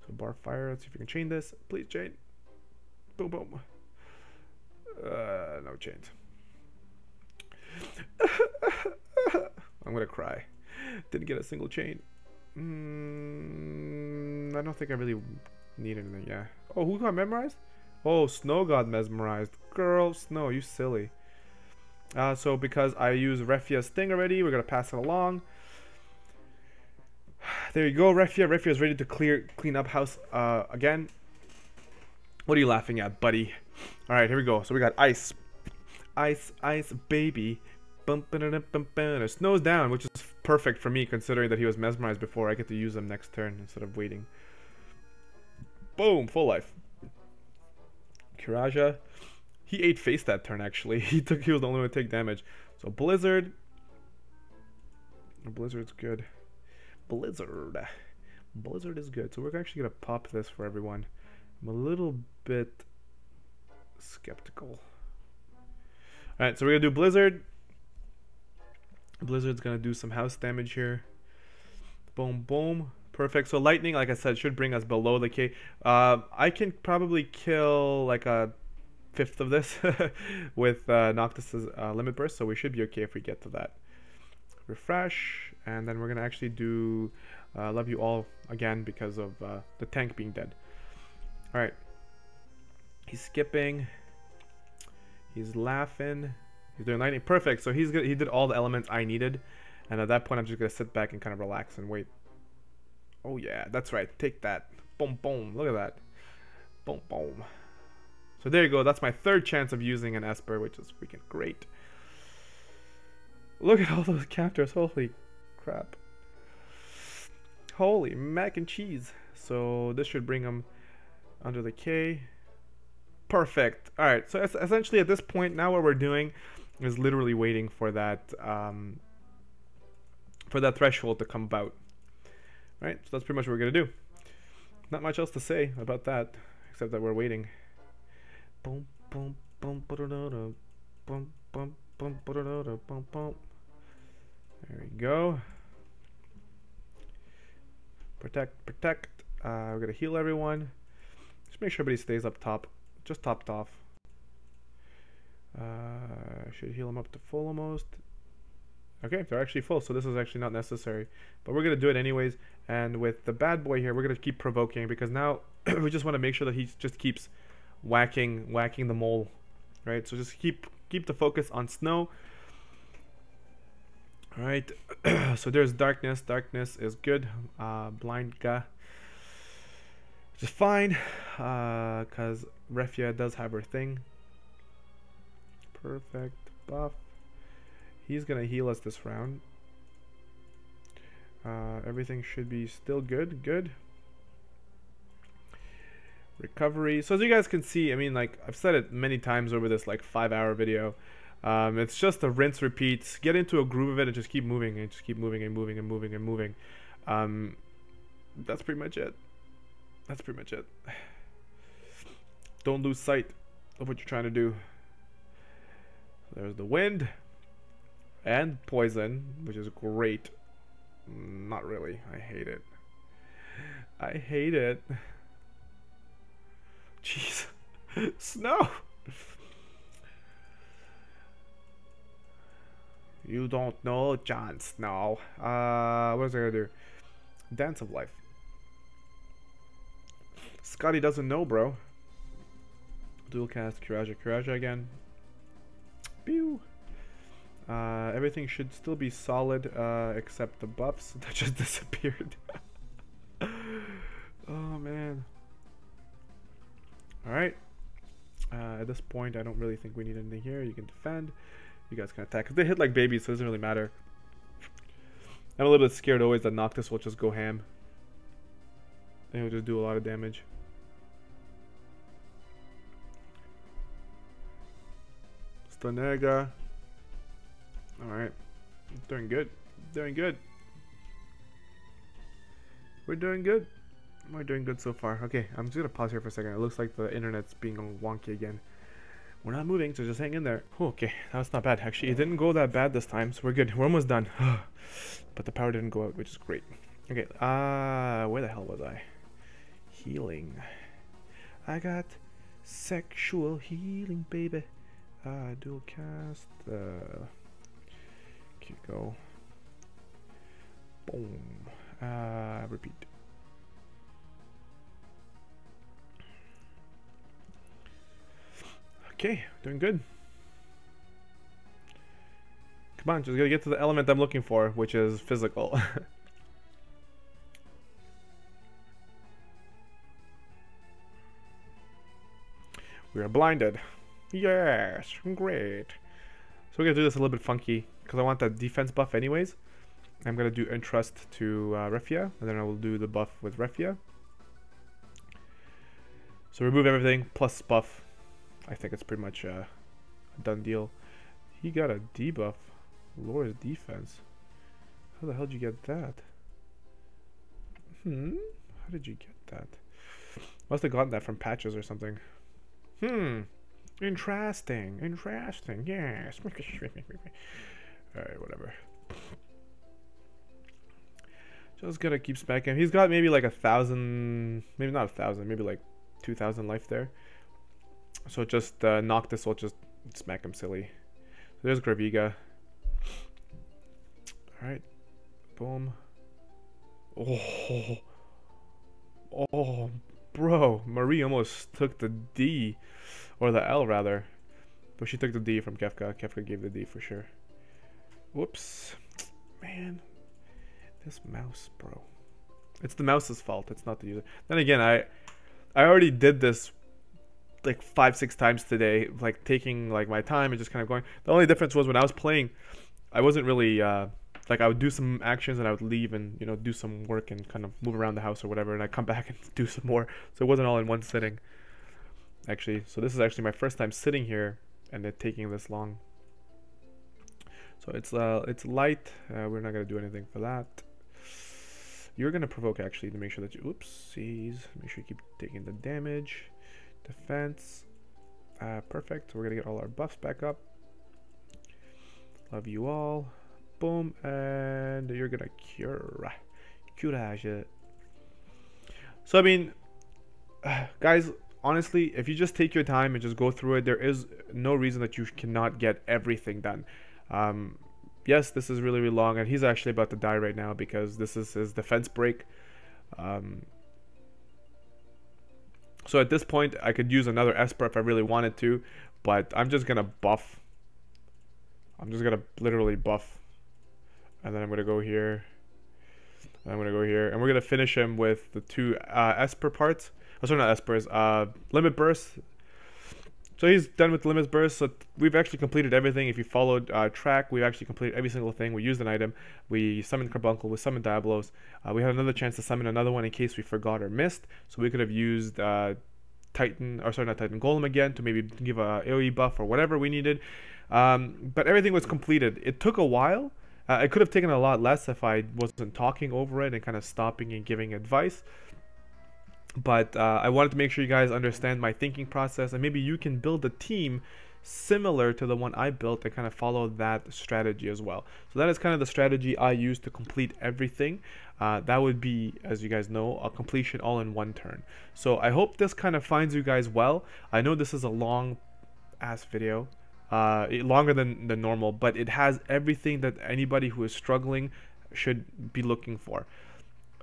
So bar fire, let's see if we can chain this. Please chain. Boom, boom. No chains. I'm going to cry. Didn't get a single chain. I don't think I really need anything. Yeah. Oh, who got memorized? Oh, Snow got mesmerized. Girl, Snow, you silly. So because I use Refia's thing already, we're gonna pass it along. There you go, Refia. Refia is ready to clean up house again. What are you laughing at, buddy? All right, here we go. So we got ice, baby. Snow's down, which is perfect for me considering that he was mesmerized before. I get to use him next turn instead of waiting. Boom, full life. Kiraja, he ate face that turn actually. He was the only one to take damage. So Blizzard. Blizzard's good. Blizzard is good. So we're actually gonna pop this for everyone. I'm a little bit skeptical. Alright, so we're gonna do Blizzard. Blizzard's gonna do some house damage here. Boom, boom. Perfect. So lightning, like I said, should bring us below the K. I can probably kill like a fifth of this with Noctis's limit burst, so we should be okay if we get to that. Refresh, and then we're gonna actually do Love You All again because of the tank being dead. All right. He's skipping. He's laughing. He's doing lightning. Perfect. So he did all the elements I needed, and at that point, I'm just gonna sit back and kind of relax and wait. Oh yeah, that's right. Take that. Boom, boom. Look at that. Boom, boom. So there you go. That's my third chance of using an Esper, which is freaking great. Look at all those counters. Holy crap. Holy mac and cheese. So this should bring them under the K. Perfect. All right. So essentially at this point, now what we're doing is literally waiting for that threshold to come about. Right. So that's pretty much what we're gonna do. Not much else to say about that, except that we're waiting. Boom, boom, Bum, ba-da-da-da. Bum, bum, bum, ba-da-da-da. Bum, bum. There we go. Protect, protect. We're gonna heal everyone. Just make sure everybody stays up top. Just topped off. Should heal them up to full almost. Okay, they're actually full, so this is actually not necessary. But we're gonna do it anyways. And with the bad boy here, we're gonna keep provoking because now we just want to make sure that he just keeps whacking the mole, right? So just keep the focus on snow. All right. So there's darkness. Darkness is good. Blind guy. Just fine, because Refia does have her thing. Perfect buff. He's gonna heal us this round. Everything should be still good. Good. Recovery. So as you guys can see, I mean, like I've said it many times over this like 5-hour video. It's just a rinse, repeat. Get into a groove of it and just keep moving and just keep moving and moving and moving and moving. That's pretty much it. That's pretty much it. Don't lose sight of what you're trying to do. There's the wind and poison, which is great. Not really. I hate it. I hate it. Jeez. Snow. You don't know Jon Snow. What was I gonna do? Dance of Life. Scotty doesn't know, bro. Dual cast Kiraja again. Pew. Everything should still be solid, except the buffs that just disappeared. Oh man. Alright. At this point, I don't really think we need anything here. You can defend. You guys can attack. Because they hit like babies, so it doesn't really matter. I'm a little bit scared always that Noctis will just go ham. And he'll just do a lot of damage. Stanega. Alright. Doing good. Doing good. We're doing good. We're doing good so far. Okay, I'm just gonna pause here for a second. It looks like the internet's being all wonky again. We're not moving, so just hang in there. Oh, okay, that was not bad. Actually, it didn't go that bad this time, so we're good. We're almost done. But the power didn't go out, which is great. Okay, where the hell was I? Healing. I got sexual healing, baby. Dual cast. Keep go. Boom. Repeat. Okay, doing good. Come on, just gotta get to the element I'm looking for, which is physical. We are blinded. Yes, great. So we're gonna do this a little bit funky, because I want that defense buff anyways. I'm gonna do Entrust to Refia, and then I will do the buff with Refia. So remove everything, plus buff. I think it's pretty much a done deal. He got a debuff. Lowers defense. How the hell did you get that? How did you get that? Must have gotten that from patches or something. Interesting. Interesting. Yes. Alright, whatever. Just gotta keep smacking him. He's got maybe like 1,000, maybe not 1,000, maybe like 2,000 life there. So just Noctis will just smack him silly. So there's Graviga. Alright. Boom. Oh. Oh, bro. Marie almost took the D. Or the L, rather. But she took the D from Kefka. Kefka gave the D for sure. Whoops. Man. This mouse, bro. It's the mouse's fault. It's not the user. Then again, I already did this like 5-6 times today, like taking like my time and just kind of going. The only difference was when I was playing, I wasn't really like I would do some actions and I would leave and, you know, do some work and kind of move around the house or whatever, and I'd come back and do some more. So it wasn't all in one sitting, actually. So this is actually my first time sitting here and it taking this long. So it's light. We're not gonna do anything for that. You're gonna provoke actually to make sure that you, oopsies, make sure you keep taking the damage. Defense. Perfect. We're gonna get all our buffs back up. Love you all. Boom, and you're gonna curage it. So I mean, guys, honestly, if you just take your time and just go through it, there is no reason that you cannot get everything done. Yes, this is really, really long, and he's actually about to die right now because this is his defense break. So at this point, I could use another Esper if I really wanted to, but I'm just gonna buff. I'm just gonna literally buff, and then I'm gonna go here. And I'm gonna go here, and we're gonna finish him with the two Esper parts. Oh, sorry, not Espers. Limit burst. So he's done with limit burst. So we've actually completed everything. If you followed track, we've actually completed every single thing. We used an item. We summoned Carbuncle. We summoned Diablos. We had another chance to summon another one in case we forgot or missed. So we could have used Titan, or sorry, not Titan, Golem again to maybe give a AoE buff or whatever we needed. But everything was completed. It took a while. It could have taken a lot less if I wasn't talking over it and kind of stopping and giving advice. But I wanted to make sure you guys understand my thinking process, and maybe you can build a team similar to the one I built and kind of follow that strategy as well. So that is kind of the strategy I use to complete everything. That would be, as you guys know, a completion all in one turn. So I hope this kind of finds you guys well. I know this is a long ass video, longer than normal, but it has everything that anybody who is struggling should be looking for.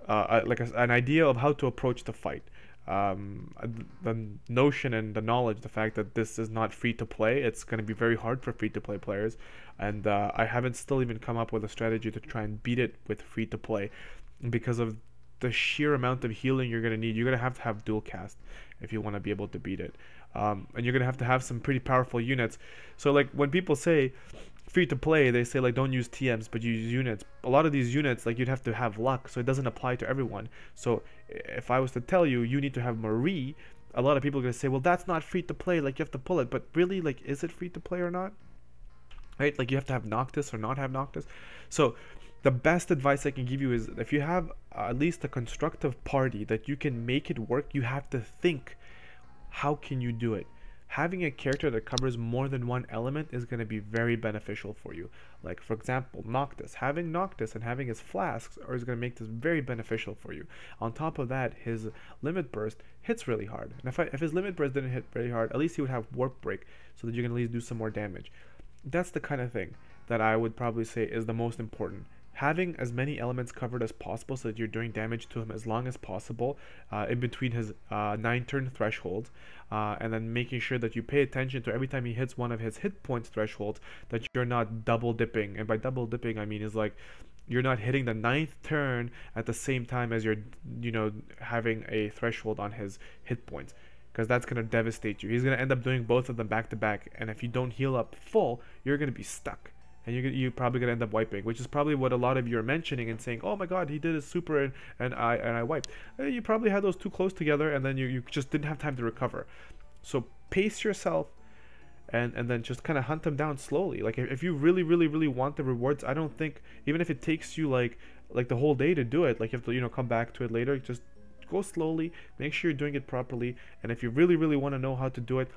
Like an idea of how to approach the fight, the notion and the knowledge, the fact that this is not free to play. It's going to be very hard for free to play players, and I haven't still even come up with a strategy to try and beat it with free to play, because of the sheer amount of healing you're going to need. You're going to have dual cast if you want to be able to beat it, and you're going to have some pretty powerful units. So like when people say free to play, they say like don't use TMs but use units. A lot of these units, like, you'd have to have luck, so it doesn't apply to everyone. So if I was to tell you you need to have Marie, a lot of people are going to say, well, that's not free to play, like you have to pull it. But really, like, is it free to play or not? Right? Like, you have to have Noctis or not have Noctis. So the best advice I can give you is, if you have at least a constructive party that you can make it work, you have to think, how can you do it? Having a character that covers more than one element is going to be very beneficial for you. Like, for example, Noctis. Having Noctis and having his flasks is going to make this very beneficial for you. On top of that, his limit burst hits really hard. And if his limit burst didn't hit very hard, at least he would have warp break, so that you can at least do some more damage. That's the kind of thing that I would probably say is the most important. Having as many elements covered as possible so that you're doing damage to him as long as possible in between his 9-turn thresholds, and then making sure that you pay attention to every time he hits one of his hit points thresholds, that you're not double dipping. And by double dipping, I mean is like you're not hitting the 9th turn at the same time as you're, you know, having a threshold on his hit points, because that's going to devastate you. He's going to end up doing both of them back to back, and if you don't heal up full, you're going to be stuck. And you're probably going to end up wiping, which is probably what a lot of you are mentioning and saying, oh my god, he did his super and I wiped. You probably had those too close together, and then you just didn't have time to recover. So pace yourself, and then just kind of hunt them down slowly. Like, if you really, really, really want the rewards, I don't think, even if it takes you like the whole day to do it, like you have to, you know, come back to it later, just go slowly, make sure you're doing it properly. And if you really, really want to know how to do it,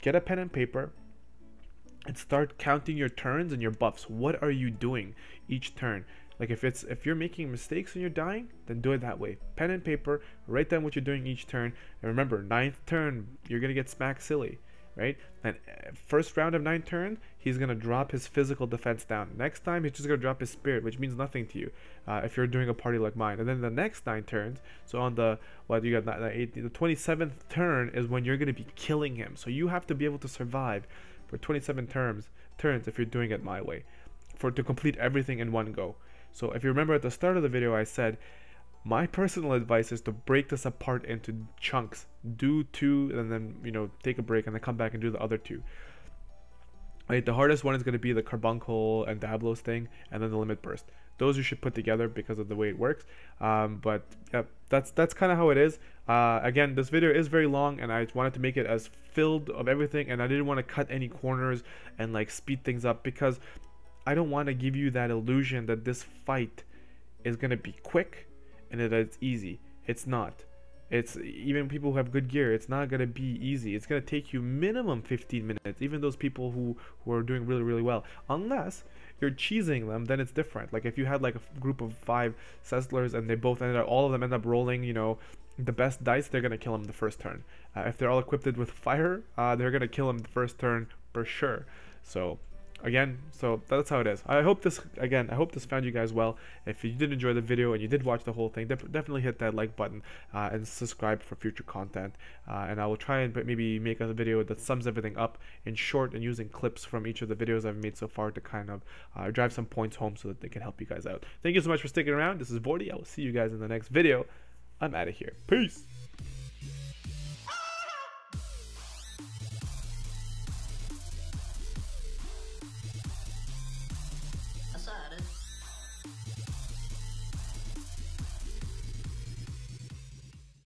get a pen and paper and start counting your turns and your buffs. What are you doing each turn? Like, if you're making mistakes and you're dying, then do it that way. Pen and paper, write down what you're doing each turn. And remember, 9th turn, you're gonna get smacked silly, right? And first round of 9 turns, he's gonna drop his physical defense down. Next time, he's just gonna drop his spirit, which means nothing to you if you're doing a party like mine. And then the next 9 turns, so on the you got the 27th turn is when you're gonna be killing him. So you have to be able to survive for 27 turns if you're doing it my way, to complete everything in one go. So if you remember at the start of the video, I said my personal advice is to break this apart into chunks. Do 2 and then, you know, take a break and then come back and do the other 2. Right, the hardest one is going to be the Carbuncle and Diablos thing, and then the limit burst. Those you should put together because of the way it works. But yeah, that's kind of how it is. Again, this video is very long, and I wanted to make it as filled of everything, and I didn't want to cut any corners and like speed things up, because I don't want to give you that illusion that this fight is going to be quick and that it's easy. It's not. It's even people who have good gear, it's not gonna be easy. It's gonna take you minimum 15 minutes. Even those people who are doing really, really well, unless you're cheesing them, then it's different. Like if you had like a group of 5 settlers and they both ended up, all of them end up rolling, you know, the best dice, they're gonna kill him the first turn. If they're all equipped with fire, they're gonna kill him the first turn for sure. So again, so that's how it is. I hope this found you guys well. If you did enjoy the video and you did watch the whole thing, definitely hit that like button and subscribe for future content, and I will try and maybe make a video that sums everything up in short and using clips from each of the videos I've made so far to kind of drive some points home so that they can help you guys out. Thank you so much for sticking around. This is Vortie. I will see you guys in the next video. I'm out of here. Peace.